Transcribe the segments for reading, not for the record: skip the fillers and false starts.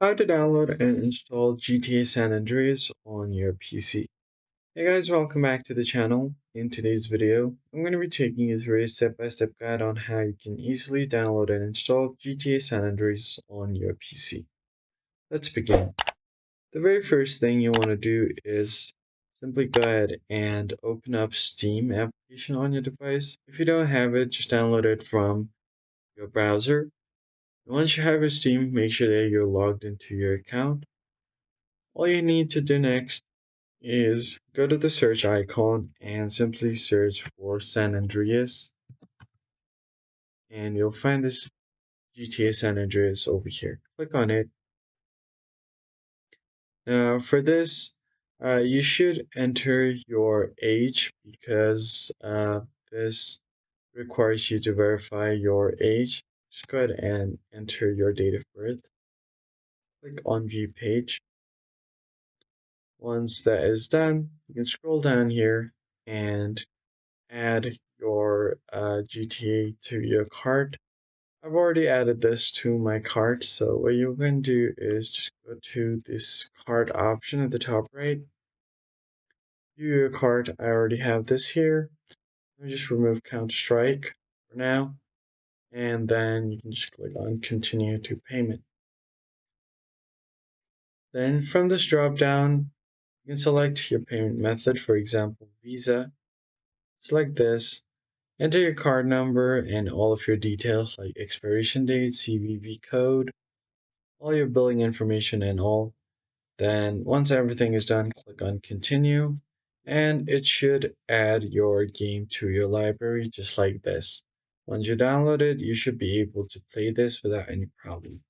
How to download and install GTA San Andreas on your PC. Hey guys, welcome back to the channel. In today's video, I'm going to be taking you through a step-by-step guide on how you can easily download and install GTA San Andreas on your PC. Let's begin. The very first thing you want to do is simply go ahead and open up Steam application on your device. If you don't have it, just download it from your browser. Once you have your Steam, make sure that you're logged into your account. All you need to do next is go to the search icon and simply search for San Andreas, and you'll find this GTA San Andreas over here. Click on it. Now for this, you should enter your age because this requires you to verify your age. Just go ahead and enter your date of birth. Click on view page. Once that is done, you can scroll down here and add your GTA to your cart. I've already added this to my cart, so what you're going to do is just go to this cart option at the top right. View your cart. I already have this here. Let me just remove Counter-Strike for now, and then you can just click on Continue to Payment. Then from this drop down, you can select your payment method, for example, Visa. Select this. Enter your card number and all of your details like expiration date, CVV code, all your billing information and all. Then once everything is done, click on continue and it should add your game to your library just like this. Once you download it, you should be able to play this without any problem.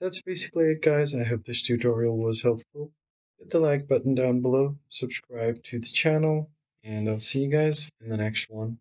That's basically it guys. I hope this tutorial was helpful. Hit the like button down below, subscribe to the channel, and I'll see you guys in the next one.